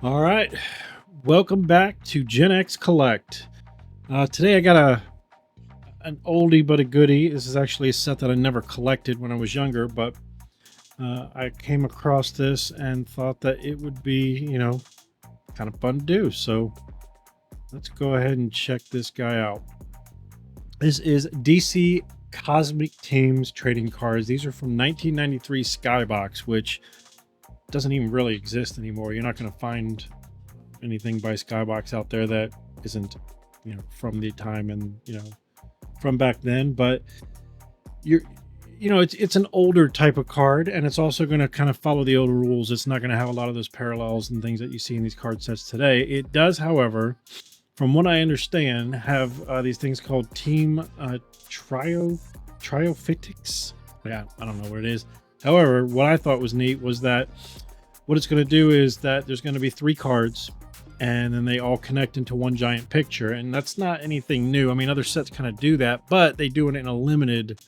All right, welcome back to Gen X Collect. Today I got an oldie but a goodie. This is actually a set that I never collected when I was younger, but I came across this and thought that it would be, kind of fun to do. So let's go ahead and check this guy out. This is DC Cosmic Teams trading cards. These are from 1993 Skybox, which doesn't even really exist anymore. You're not going to find anything by Skybox out there that isn't, from the time and, from back then. But you're, it's an older type of card, and it's also going to kind of follow the older rules. It's not going to have a lot of those parallels and things that you see in these card sets today. It does, however, from what I understand, have these things called Team Triophatics. Yeah, I don't know what it is. However, what I thought was neat was that what it's going to do is that there's going to be 3 cards, and then they all connect into one giant picture. And that's not anything new. I mean, other sets kind of do that, but they do it in a limited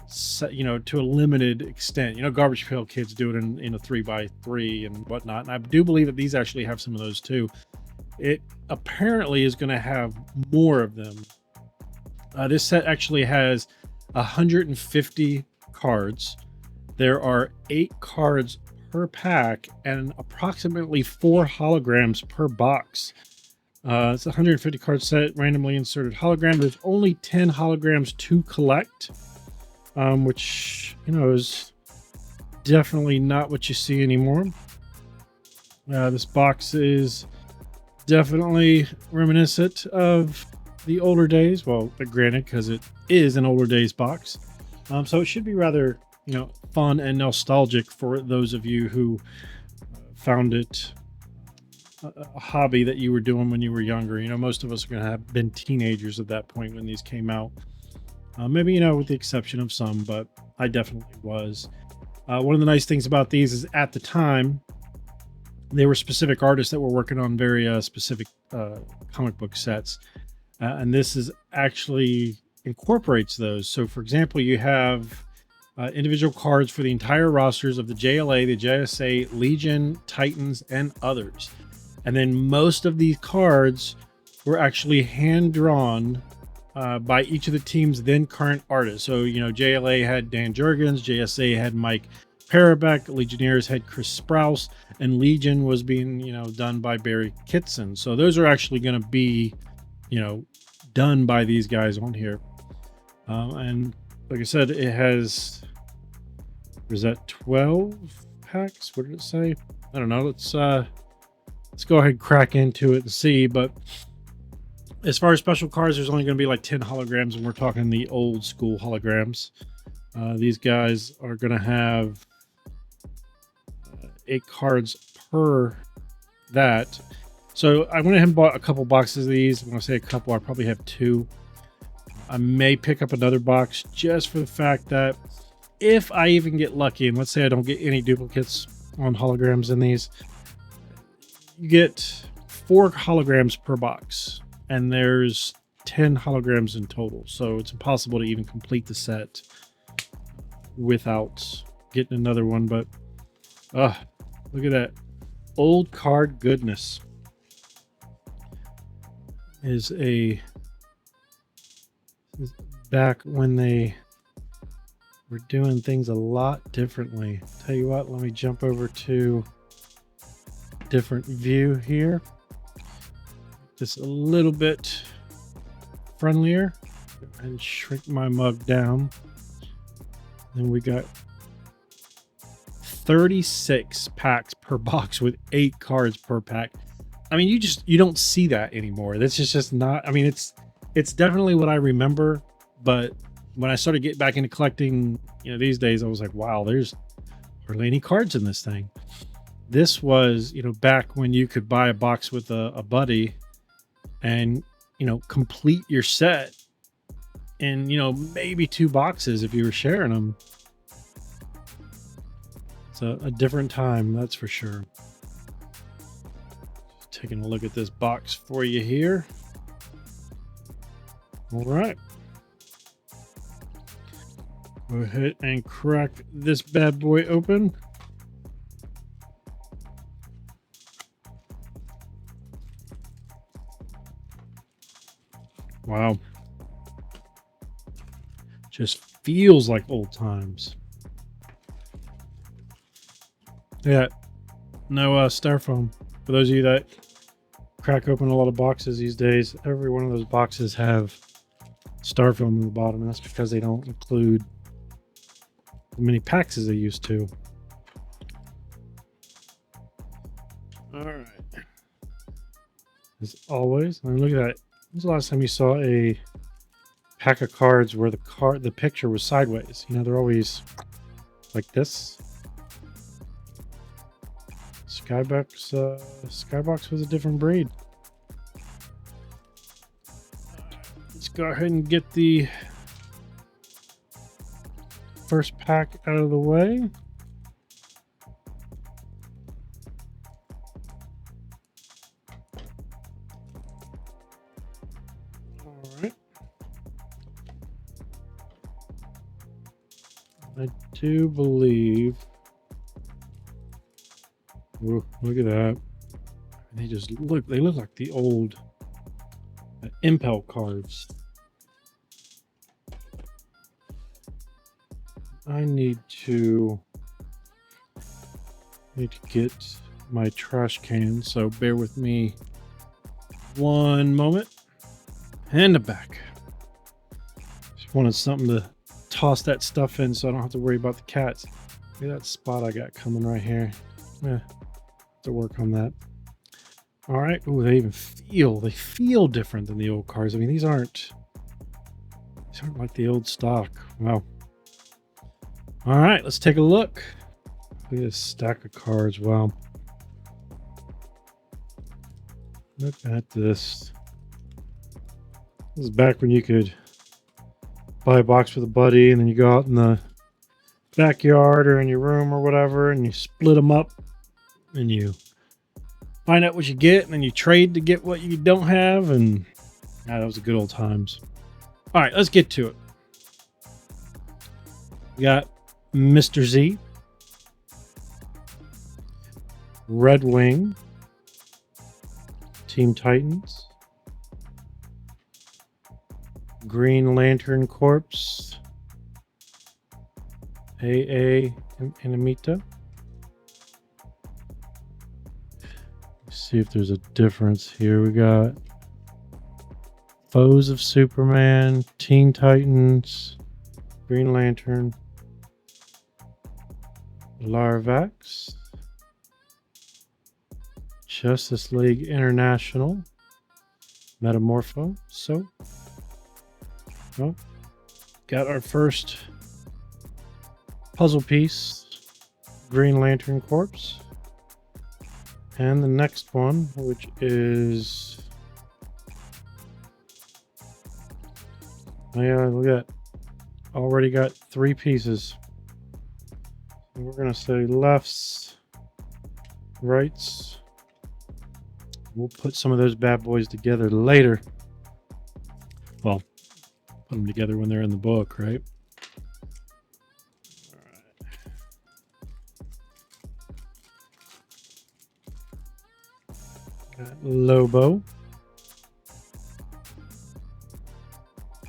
set, to a limited extent. Garbage Pail Kids do it in a 3x3 and whatnot. And I do believe that these actually have some of those too. It apparently is going to have more of them. This set actually has 150 cards. There are 8 cards per pack and approximately 4 holograms per box. It's a 150 card set, randomly inserted hologram. There's only 10 holograms to collect, which is definitely not what you see anymore. This box is definitely reminiscent of the older days. Well, granted, because it is an older days box, so it should be rather fun and nostalgic for those of you who found it a hobby that you were doing when you were younger. Most of us are going to have been teenagers at that point when these came out. Maybe with the exception of some, but I definitely was. One of the nice things about these is at the time they were specific artists that were working on very specific comic book sets, and this is actually incorporates those. So for example, you have individual cards for the entire rosters of the JLA, the JSA, Legion, Titans, and others. And then most of these cards were actually hand drawn by each of the team's then current artists. So, JLA had Dan Jurgens, JSA had Mike Parabeck, Legionnaires had Chris Sprouse, and Legion was being, done by Barry Kitson. So those are actually going to be, done by these guys on here. And like I said, it has, is that 12 packs? What did it say? I don't know. Let's go ahead and crack into it and see. But as far as special cards, there's only going to be like 10 holograms, and we're talking the old school holograms. These guys are going to have 8 cards per that. So I went ahead and bought a couple boxes of these. When I say a couple, I probably have 2. I may pick up another box just for the fact that if I even get lucky, and let's say I don't get any duplicates on holograms in these, you get 4 holograms per box, and there's 10 holograms in total. So it's impossible to even complete the set without getting another one. But look at that old card goodness. Is back when they were doing things a lot differently. Tell you what, let me jump over to different view here. Just a little bit friendlier and shrink my mug down. Then we got 36 packs per box with 8 cards per pack. I mean, you don't see that anymore. That's just not, I mean, it's definitely what I remember, but when I started getting back into collecting, these days, I was like, wow, there's hardly any cards in this thing. This was, back when you could buy a box with a buddy and, complete your set in, maybe 2 boxes if you were sharing them. It's a different time, that's for sure. Just taking a look at this box for you here. All right. Go ahead and crack this bad boy open. Wow. Just feels like old times. Yeah. No styrofoam. For those of you that crack open a lot of boxes these days, every one of those boxes have styrofoam on the bottom, and that's because they don't include as many packs as they used to. All right. As always, I mean, look at that. When's the last time you saw a pack of cards where the picture was sideways? You know, they're always like this. Skybox was a different breed. Let's go ahead and get the first pack out of the way. All right. I do believe. Ooh, look at that. They look like the old Impel cards. I need to get my trash can, so bear with me one moment. And I'm back. Just wanted something to toss that stuff in so I don't have to worry about the cats. Look at that spot I got coming right here. Yeah, to work on that. All right. Ooh, they feel different than the old cards. I mean, these aren't like the old stock. Wow. All right, let's take a look. Look at this stack of cards. Wow. Look at this. This is back when you could buy a box with a buddy and then you go out in the backyard or in your room or whatever and you split them up and you find out what you get and then you trade to get what you don't have. And that was the good old times. All right, let's get to it. We got Mr. Z, Red Wing, Team Titans, Green Lantern Corps, AA Inamita. Let's see if there's a difference here. We got Foes of Superman, Teen Titans, Green Lantern, Larvax, Justice League International, Metamorpho. So, well, got our first puzzle piece, Green Lantern Corps. And the next one, which is, oh yeah, look at that. Already got 3 pieces. We're gonna say lefts, rights. We'll put some of those bad boys together later. Well, put them together when they're in the book, right? Got Lobo,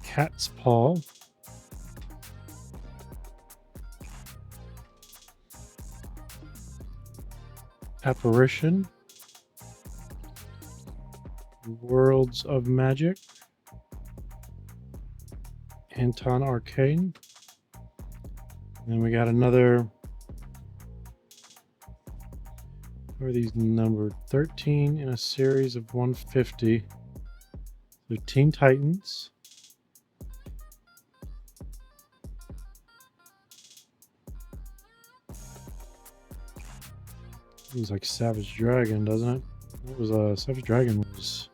Cat's Paw, Apparition, Worlds of Magic, Anton Arcane. And we got another, what are these numbered? 13 in a series of 150. So Teen Titans. Seems like Savage Dragon, doesn't it? It was Savage Dragon was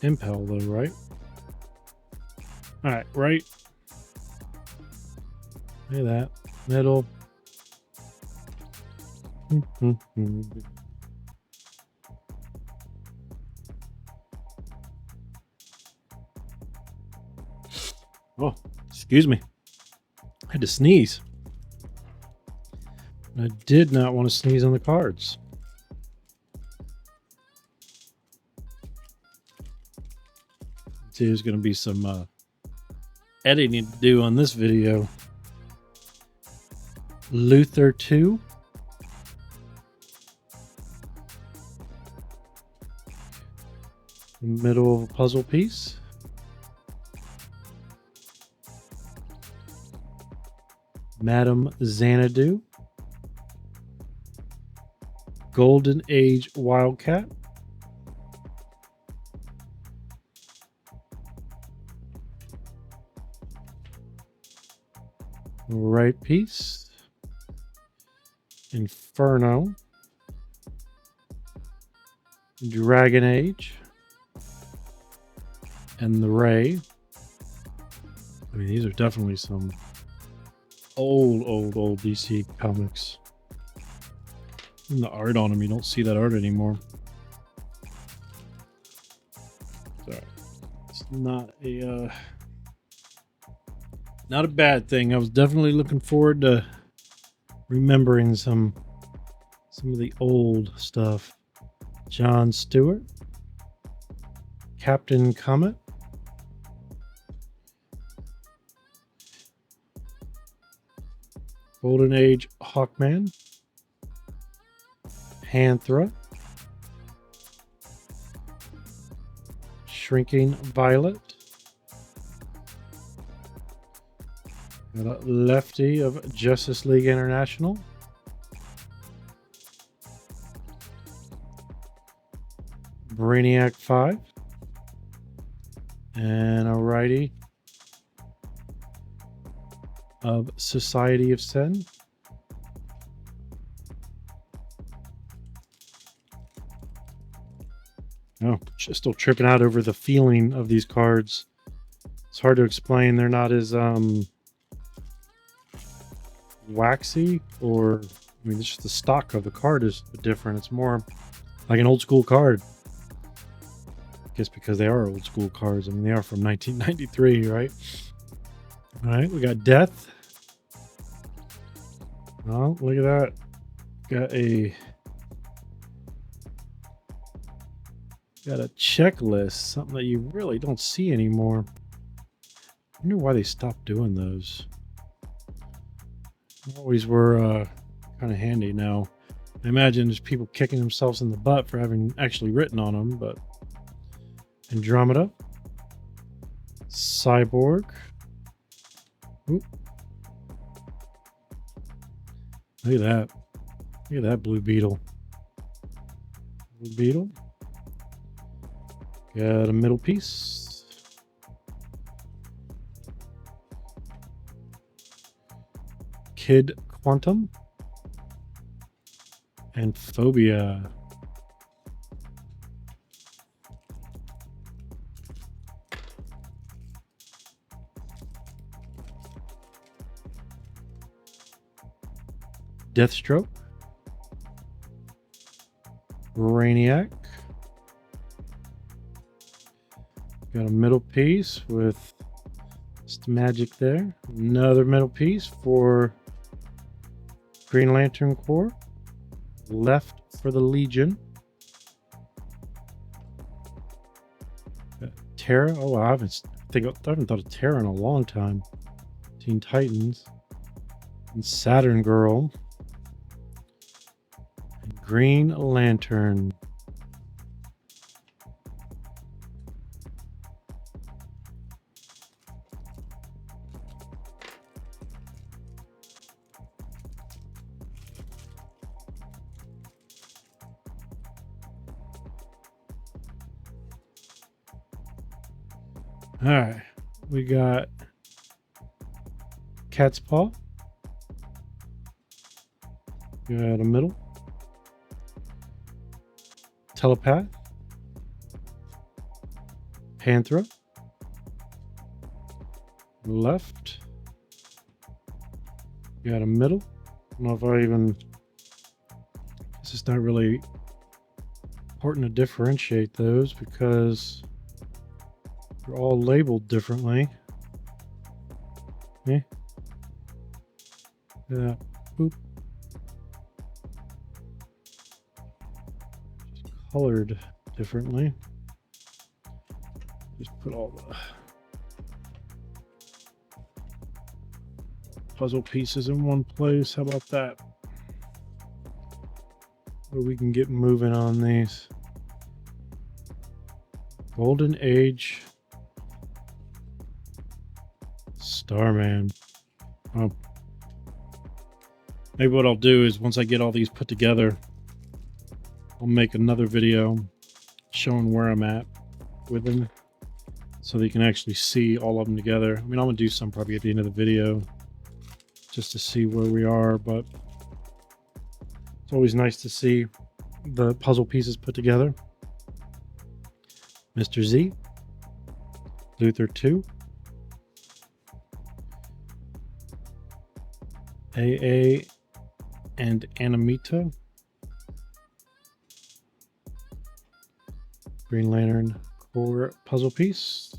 Impel though, right? All right, right. Look at that middle. Oh, excuse me. I had to sneeze. I did not want to sneeze on the cards. there's going to be some editing to do on this video. Luther 2. Middle of a puzzle piece. Madame Xanadu. Golden Age Wildcat. Right piece. Inferno. Dragon Age. And the Ray. I mean, these are definitely some old DC comics. And the art on them, you don't see that art anymore. Sorry. It's not a bad thing. I was definitely looking forward to remembering some of the old stuff. John Stewart. Captain Comet. Golden Age Hawkman. Panthera. Shrinking Violet. Got a Lefty of Justice League International. Brainiac 5. And a righty of Society of Sin. Oh, just still tripping out over the feeling of these cards. It's hard to explain. They're not as waxy, or I mean, it's just the stock of the card is different. It's more like an old school card. I guess because they are old school cards. I mean, they are from 1993, right? All right, we got Death. Oh, look at that. Got a checklist, something that you really don't see anymore. I wonder why they stopped doing those. Always were kind of handy now. I imagine there's people kicking themselves in the butt for having actually written on them, but Andromeda. Cyborg. Oop. Look at that. Look at that Blue Beetle. Blue Beetle. Got a middle piece. Kid Quantum. And Phobia. Deathstroke. Brainiac. Got a middle piece with just magic there. Another middle piece for Green Lantern Corps. Left for the Legion. Got Terra. Oh, I haven't thought of Terra in a long time. Teen Titans. And Saturn Girl. And Green Lantern. All right, we got Cat's Paw. Got a middle. Telepath. Panthera. Left. Got a middle. I don't know if I even... It's just not really important to differentiate those because they're all labeled differently. Yeah. Yeah. Boop. Just colored differently. Just put all the puzzle pieces in one place. How about that? So we can get moving on these. Golden Age Starman. Oh. Maybe what I'll do is once I get all these put together, I'll make another video showing where I'm at with them so that you can actually see all of them together. I mean, I'm gonna do some probably at the end of the video just to see where we are, but it's always nice to see the puzzle pieces put together. Mr. Z, Luther 2, AA and Animita, Green Lantern core puzzle piece,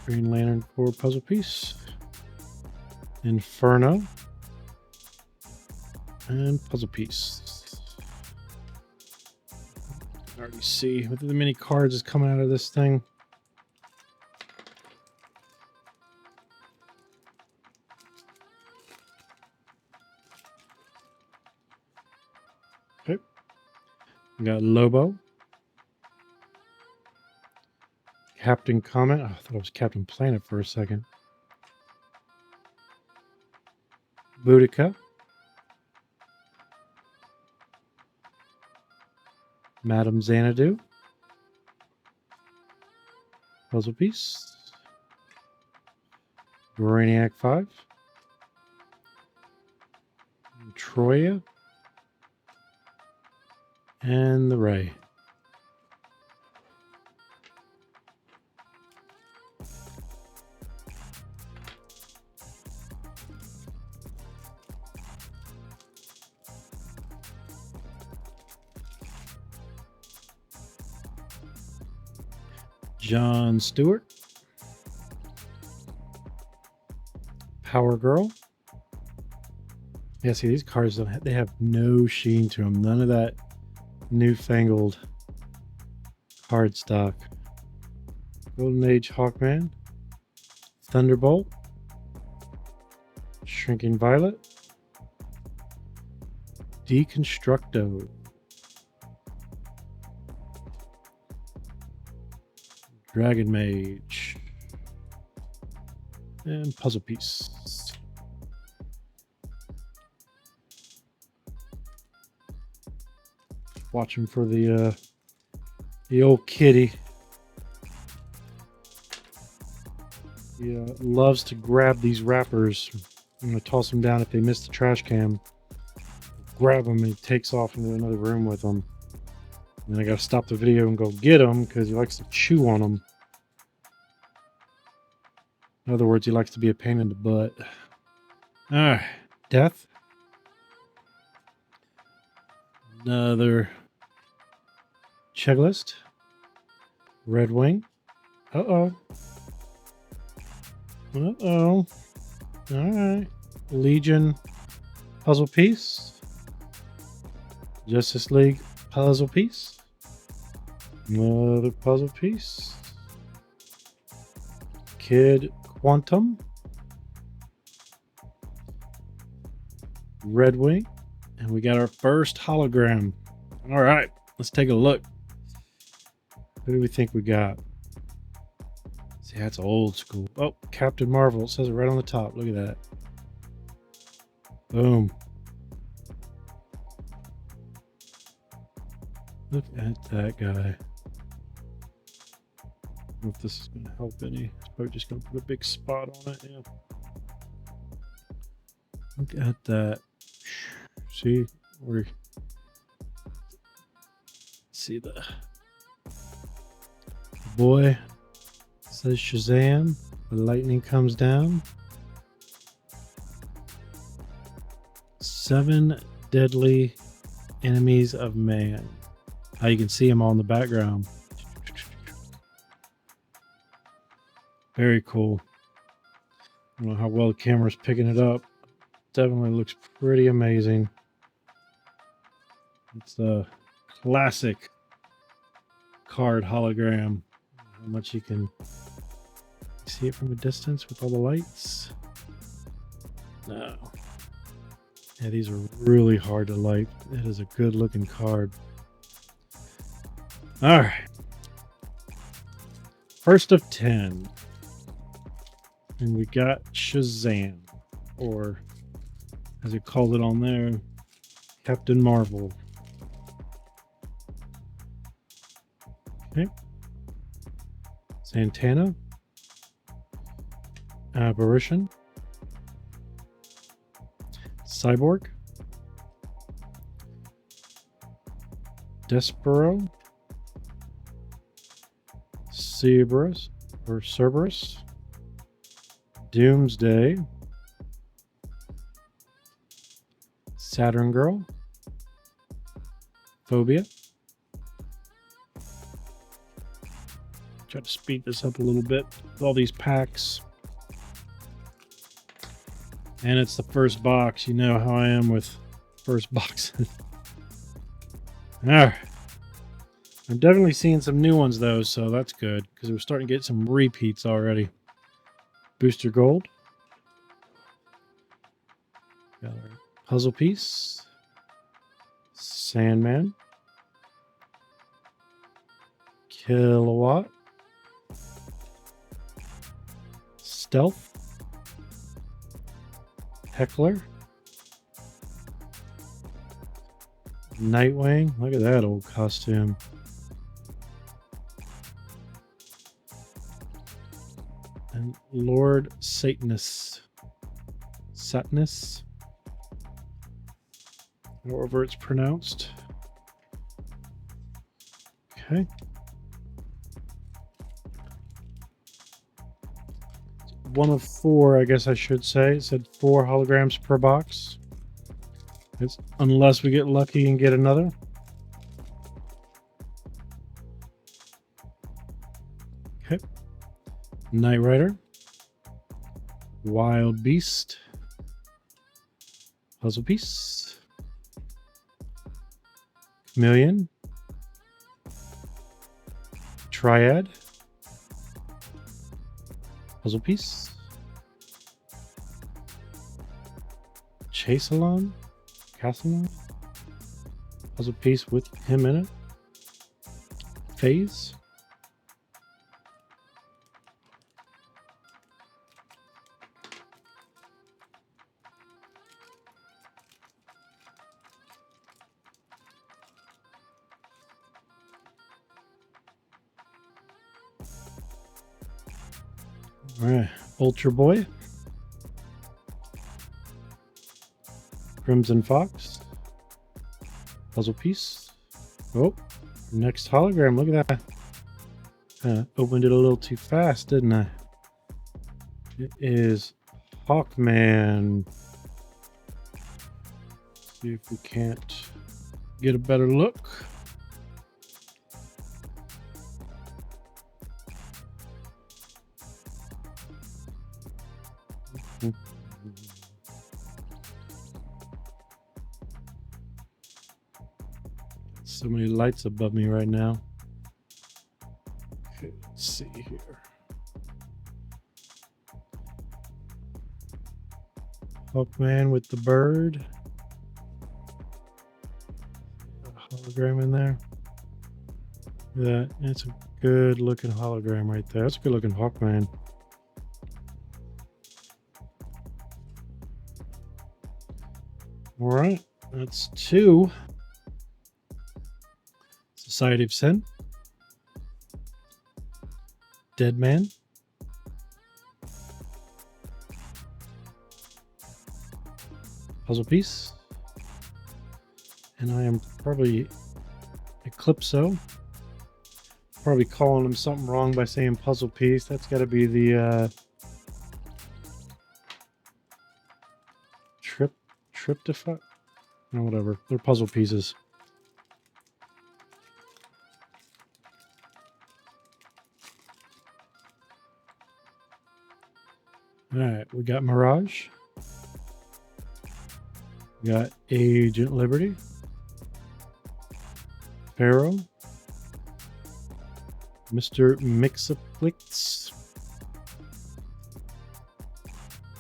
Green Lantern core puzzle piece, Inferno, and puzzle piece. I already see with the many cards is coming out of this thing. Okay, we got Lobo, Captain Comet. Oh, I thought it was Captain Planet for a second. Boudica, Madame Xanadu, puzzle piece, Brainiac 5, Troya, and the Ray. John Stewart, Power Girl. Yeah, see, these cards don't have, they have no sheen to them. None of that newfangled card stock. Golden Age Hawkman, Thunderbolt, Shrinking Violet, Deconstructo, Dragon Mage, and puzzle piece. Watching for the old kitty. He loves to grab these wrappers. I'm gonna toss them down if they miss the trash can. Grab them and he takes off into another room with them. And then I gotta stop the video and go get him because he likes to chew on them. In other words, he likes to be a pain in the butt. Alright, Death. Another checklist. Red Wing. Uh-oh. Uh-oh. Alright. Legion puzzle piece. Justice League puzzle piece. Another puzzle piece. Kid Quantum. Red Wing. And we got our first hologram. All right, let's take a look. Who do we think we got? See, that's old school. Oh, Captain Marvel. It says it right on the top. Look at that. Boom. Look at that guy. I don't know if this is going to help any. It's probably just going to put a big spot on it. Yeah. Look at that. See, we see the boy says Shazam. The lightning comes down. 7 deadly enemies of man. How you can see them all in the background. Very cool. I don't know how well the camera's picking it up. Definitely looks pretty amazing. It's a classic card hologram. How much you can see it from a distance with all the lights? No. Yeah, these are really hard to light. It is a good looking card. All right. First of 10. And we got Shazam, or as it called it on there, Captain Marvel. Okay. Santana. Apparition. Cyborg. Despero. Cerberus or Cerberus. Doomsday. Saturn Girl. Phobia. Try to speed this up a little bit with all these packs. And it's the first box. You know how I am with first boxes. Alright. I'm definitely seeing some new ones though, so that's good because we're starting to get some repeats already. Booster Gold. Got our puzzle piece. Sandman. Kilowatt. Stealth. Heckler. Nightwing. Look at that old costume. And Lord Satanus. Satanus. However it's pronounced. Okay. One of 4, I guess I should say. It said 4 holograms per box. It's unless we get lucky and get another. Okay. Knight Rider. Wild Beast. Puzzle piece. Chameleon. Triad. Puzzle piece. Chase-along. Castle. Puzzle piece with him in it. Phase. All right, Ultra Boy. Crimson Fox. Puzzle piece. Oh, next hologram. Look at that. Opened it a little too fast, didn't I? It is Hawkman. See if we can't get a better look. So many lights above me right now. Okay, let's see here. Hawkman with the bird. Got a hologram in there. Look at that. It's a good looking hologram right there. That's a good looking Hawkman. All right, that's 2. Society of Sin. Dead Man. Puzzle piece. And I am probably Eclipso. Probably calling him something wrong by saying puzzle piece. That's got to be the triptych. No, whatever. They're puzzle pieces. All right, we got Mirage. We got Agent Liberty. Sparrow, Mr. Mixaplix,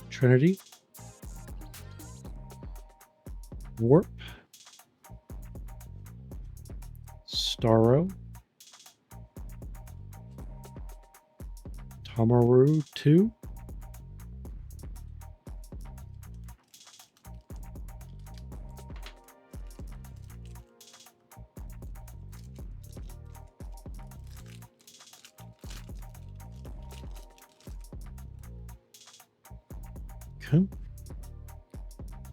Trinity, Warp, Starro, Tamaru 2, okay.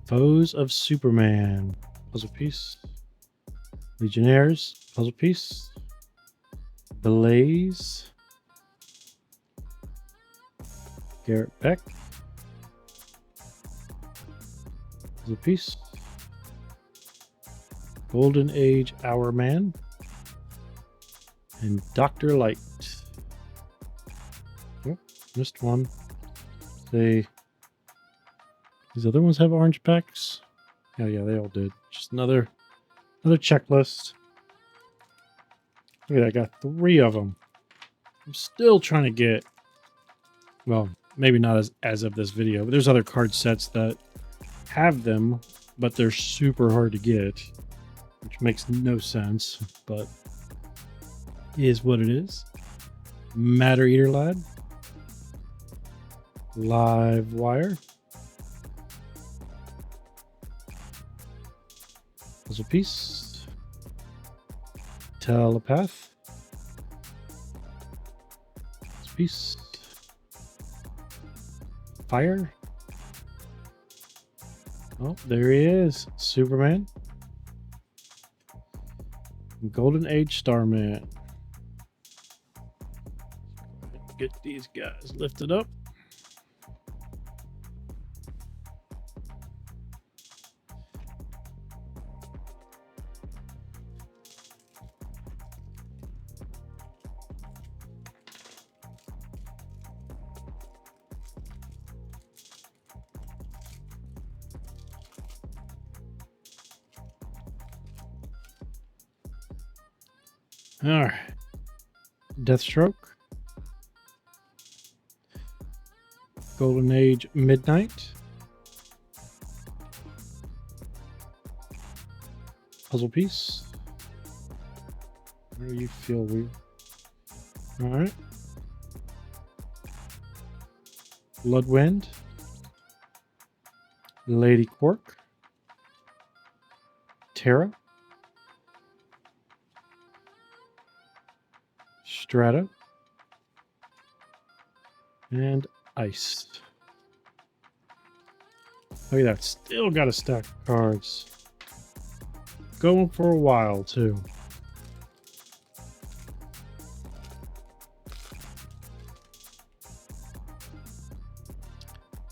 Foes of Superman, puzzle piece. Legionnaires, puzzle piece. Blaze, Garrett Beck, puzzle piece. Golden Age Hour Man, and Dr. Light. Oh, missed one. These other ones have orange packs. Oh yeah, they all did. Just another checklist. Look at that, I got 3 of them. I'm still trying to get, well, maybe not as of this video, but there's other card sets that have them, but they're super hard to get, which makes no sense, but is what it is. Matter Eater Lad, Live Wire, puzzle piece, Telepath, puzzle piece, Fire. Oh, there he is, Superman. Golden Age Starman. Get these guys lifted up. All right. Deathstroke. Golden Age Midnight. Puzzle piece. Where do you feel we? All right. Bloodwind. Lady Quark. Terra. Strata, and Ice. Look at that, still got a stack of cards. Going for a while too.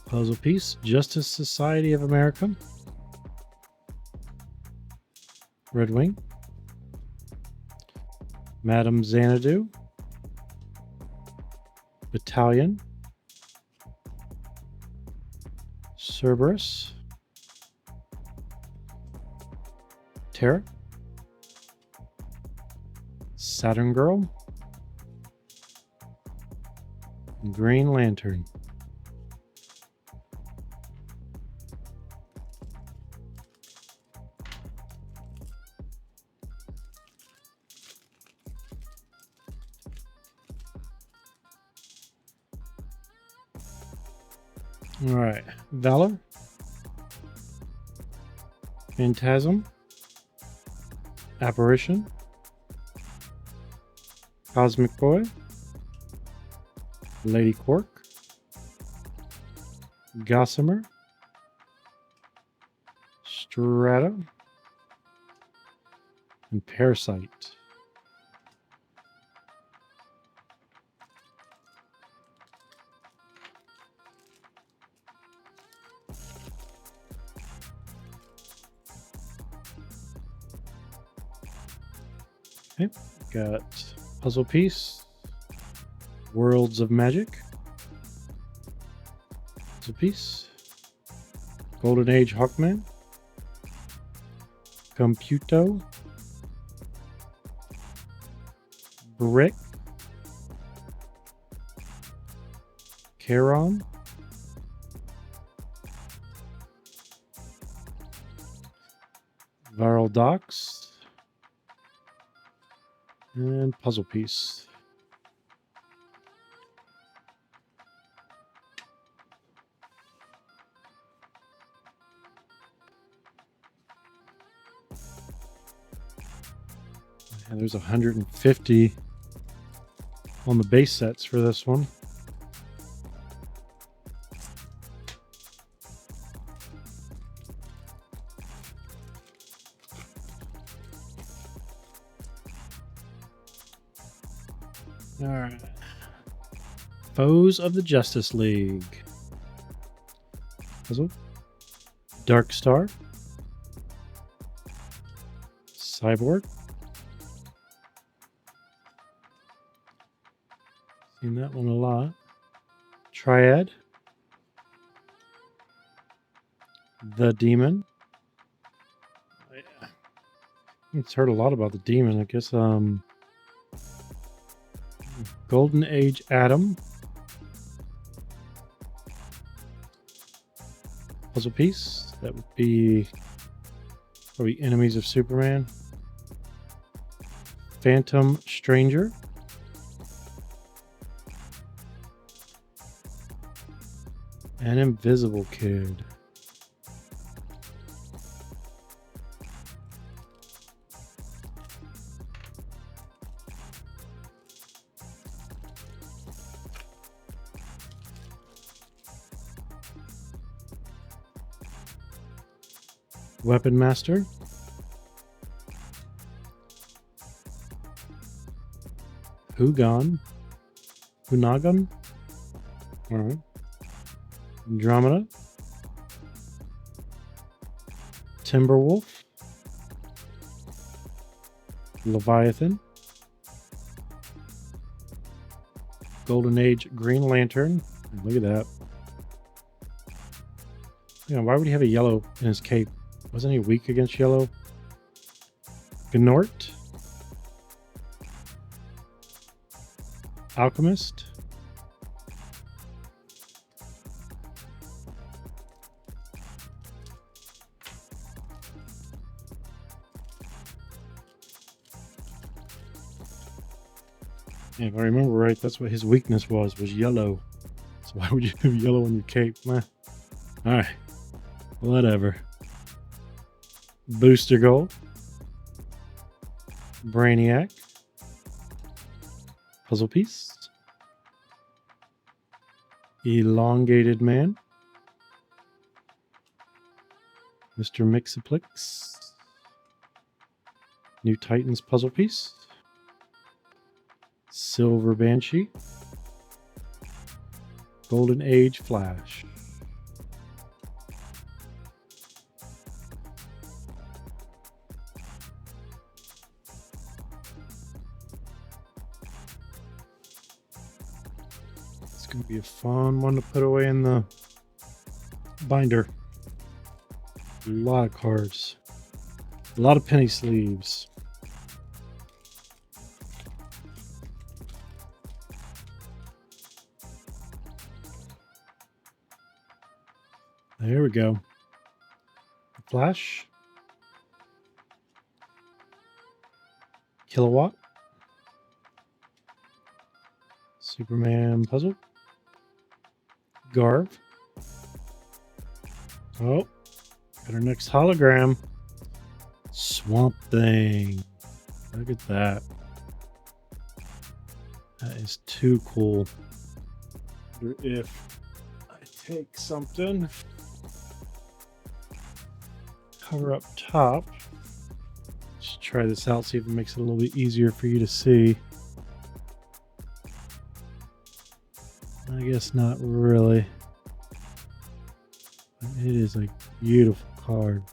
Puzzle piece, Justice Society of America. Red Wing. Madame Xanadu. Battalion, Cerberus, Terra, Saturn Girl, Green Lantern. All right, Valor, Phantasm, Apparition, Cosmic Boy, Lady Quark, Gossamer, Strata, and Parasite. Okay, got puzzle piece, Worlds of Magic, puzzle piece, Golden Age Hawkman, Computo, Rick, Charon, Viral Docs, and Puzzle Piece. And there's 150 on the base sets for this one. All right. Foes of the Justice League. Puzzle. Dark Star. Cyborg. Seen that one a lot. Triad. The Demon. It's heard a lot about the Demon. I guess Golden Age Atom. Puzzle piece. That would be probably Enemies of Superman. Phantom Stranger. An Invisible Kid. Weapon Master. Hugon. Hunagon. All right. Andromeda. Timberwolf. Leviathan. Golden Age Green Lantern. Look at that. You know, why would he have a yellow in his cape? Wasn't he weak against yellow? Gnort. Alchemist. Yeah, if I remember right, that's what his weakness was yellow. So why would you have yellow on your cape? All right, whatever. Booster Gold. Brainiac. Puzzle Piece. Elongated Man. Mr. Mixaplex. New Titans Puzzle Piece. Silver Banshee. Golden Age Flash. It's going to be a fun one to put away in the binder. A lot of cards. A lot of penny sleeves. There we go. Flash. Kilowatt. Superman puzzle. Garv. Oh, got our next hologram. Swamp Thing. Look at that. That is too cool. I wonder if I take something. Cover up top. Let's try this out, see if it makes it a little bit easier for you to see. I guess not really. It is a beautiful card.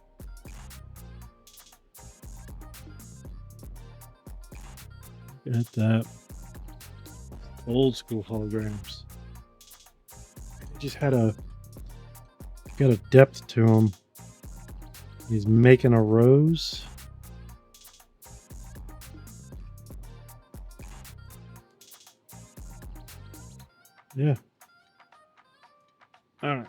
Look at that. Old school holograms. They just had got a depth to them. He's making a rose. Yeah. All right.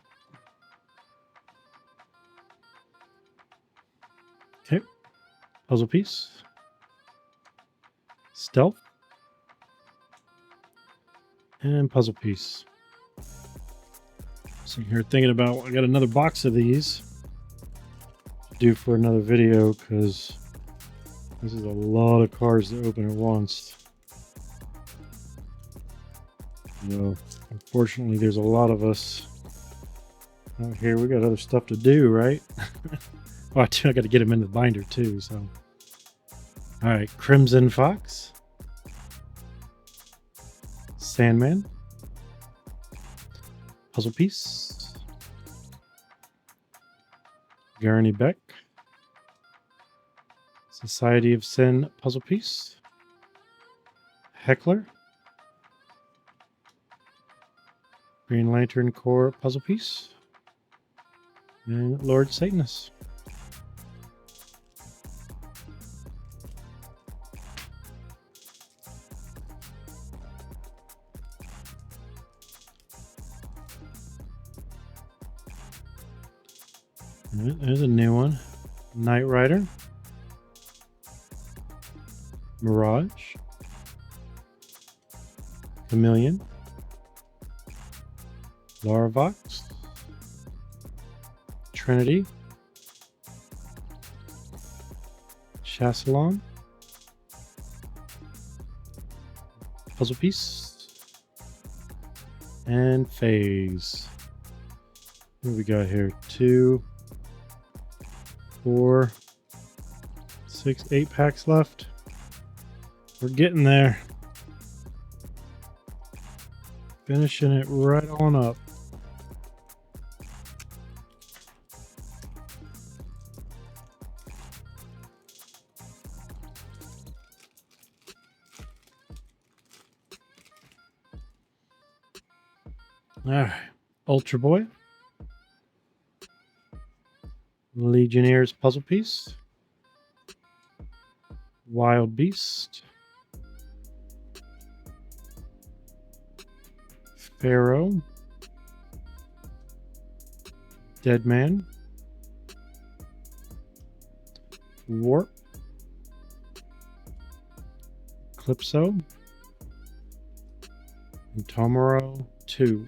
Okay. Puzzle piece. Stealth. And puzzle piece. So here thinking about, I got another box of these to do for another video because this is a lot of cards to open at once. You know, unfortunately, there's a lot of us out here. We got other stuff to do, right? Oh, I got to get them in the binder too. So, all right, Crimson Fox, Sandman, puzzle piece, Garni Beck, Society of Sin puzzle piece, Heckler, Green Lantern Corps puzzle piece, and Lord Satanus. There's a new one. Knight Rider, Mirage, Chameleon, Larvox, Trinity, Chassalon, puzzle piece, and Phase. What do we got here? 2, 4, 6, 8 packs left. We're getting there. Finishing it right on up. All right, Ultra Boy, Legionnaires puzzle piece, Wild Beast, Pharaoh, Dead Man, Warp, Calypso, and Tomorrow 2.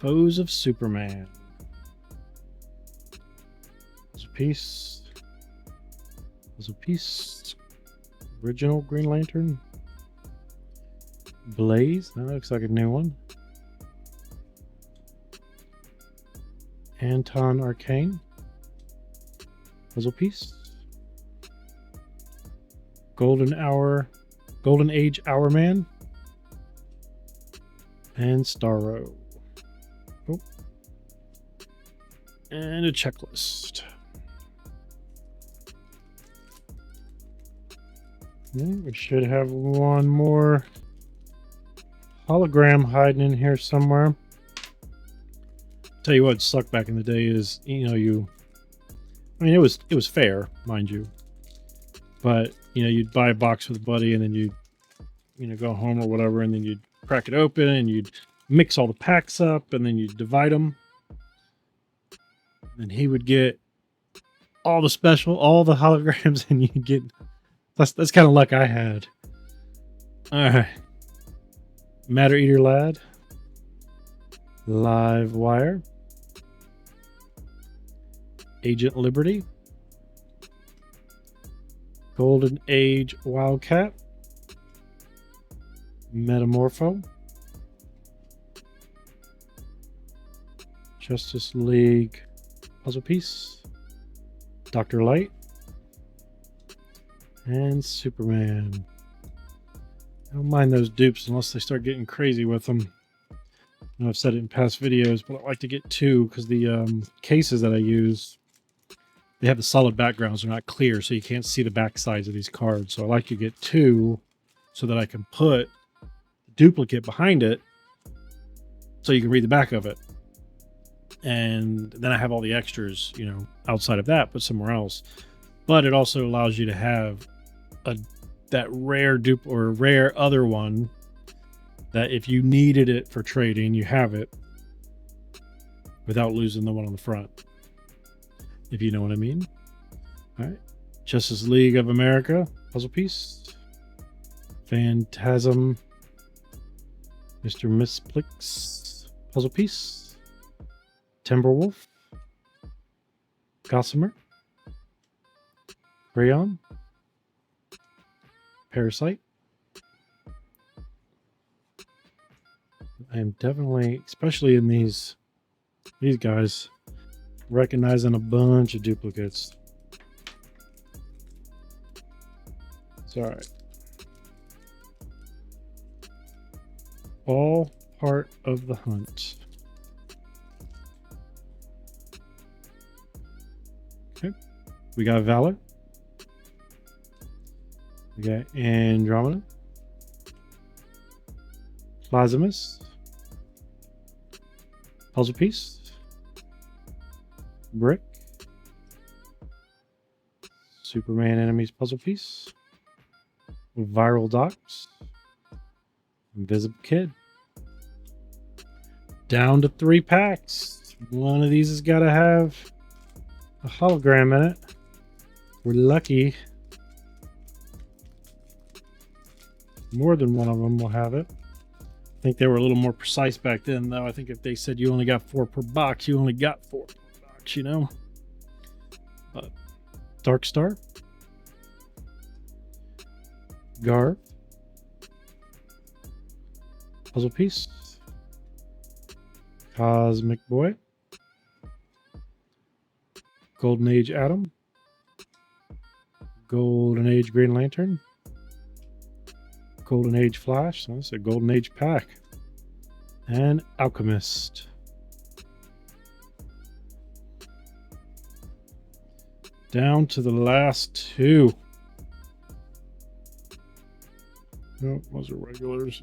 Foes of Superman. There's a piece. There's a piece. Original Green Lantern. Blaze. That looks like a new one. Anton Arcane. Puzzle piece. Golden Age Hourman. And Starro. Oh. And a checklist. We should have one more hologram hiding in here somewhere. Tell you what sucked back in the day is, you know, I mean, it was fair, mind you, but you know, you'd buy a box with a buddy and then you'd, you know, go home or whatever, and then you'd crack it open and you'd mix all the packs up and then you'd divide them, and he would get all the holograms, and you'd get that's kind of luck I had. All right, Matter Eater Lad, Live Wire, Agent Liberty, Golden Age Wildcat, Metamorpho, Justice League puzzle piece, Dr. Light, and Superman. I don't mind those dupes unless they start getting crazy with them. I know I've said it in past videos, but I like to get two because the cases that I use, they have the solid backgrounds. They're not clear, so you can't see the back sides of these cards. So I like to get two so that I can put the duplicate behind it so you can read the back of it. And then I have all the extras, you know, outside of that, but somewhere else. But it also allows you to have that rare dupe or rare other one that if you needed it for trading, you have it without losing the one on the front, if you know what I mean. All right, Justice League of America puzzle piece, Phantasm, Mr. Misplix puzzle piece, Timberwolf, Gossamer, Crayon, Parasite. I am definitely, especially in these guys, recognizing a bunch of duplicates. It's all right. All part of the hunt. Okay, we got Valor. We got Andromeda, Plasmus, puzzle piece, Brick, Superman enemies puzzle piece, Viral Docs, Invisible Kid. Down to 3 packs. One of these has got to have a hologram in it. We're lucky. More than one of them will have it. I think they were a little more precise back then, though. I think if they said you only got 4 per box, you only got 4 per box, you know? But Dark Star, Garb, puzzle piece, Cosmic Boy, Golden Age Atom, Golden Age Green Lantern, Golden Age Flash, so that's a Golden Age pack, and Alchemist. Down to the last 2. Oh, those are regulars.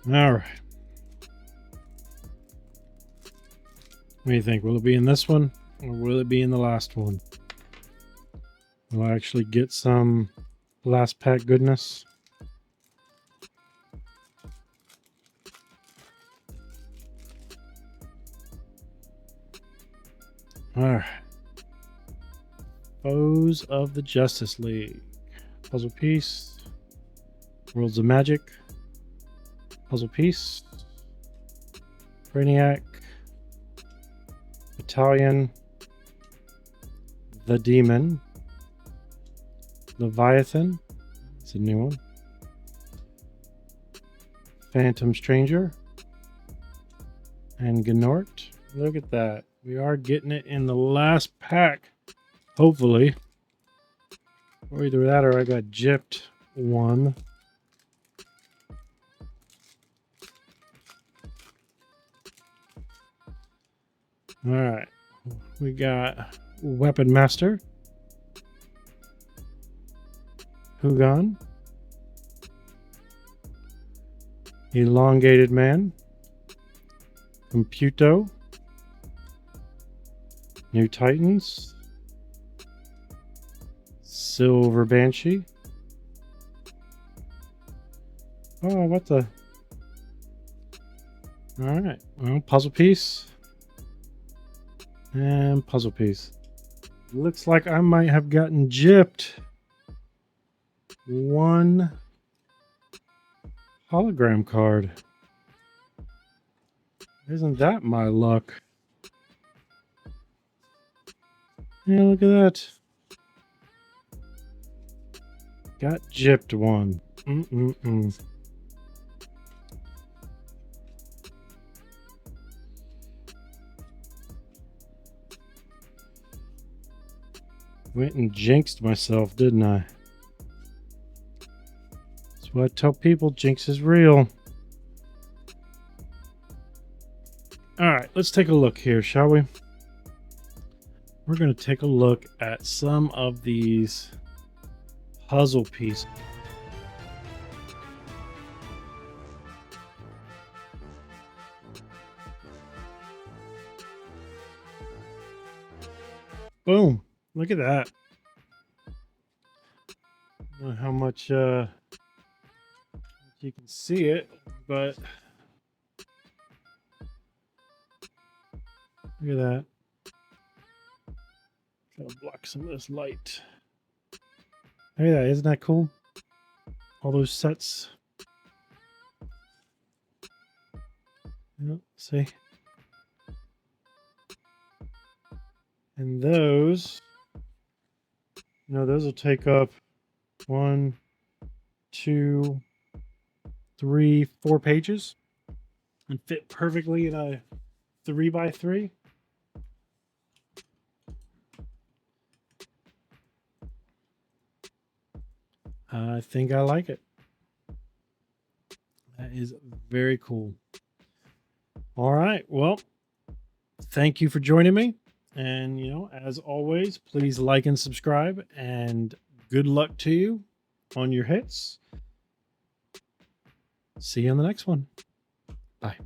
All right. What do you think? Will it be in this one or will it be in the last one? Will I actually get some last pack goodness? All right. Foes of the Justice League. Puzzle piece. Worlds of Magic. Puzzle piece. Brainiac. Battalion. The Demon. Leviathan. It's a new one. Phantom Stranger. And Gnort. Look at that. We are getting it in the last pack. Hopefully. Or either that or I got gypped one. Alright. We got Weapon Master. Hugon. Elongated Man. Computo. New Titans. Silver Banshee. Oh, what the? Alright. Well, puzzle piece. And puzzle piece. Looks like I might have gotten gypped. One hologram card. Isn't that my luck? Yeah, look at that. Got gypped one. Went and jinxed myself, didn't I? That's what I tell people, jinx is real. All right, let's take a look here, shall we? We're going to take a look at some of these puzzle pieces. Boom. Look at that. I don't know how much you can see it, but look at that. Gotta block some of this light. Look at that. Isn't that cool? All those sets. Yeah, see? And those, those will take up 1, 2, 3, 4 pages and fit perfectly in a 3x3. I think I like it. That is very cool. All right. Well, thank you for joining me. And, as always, please like and subscribe, and good luck to you on your hits. See you on the next one. Bye.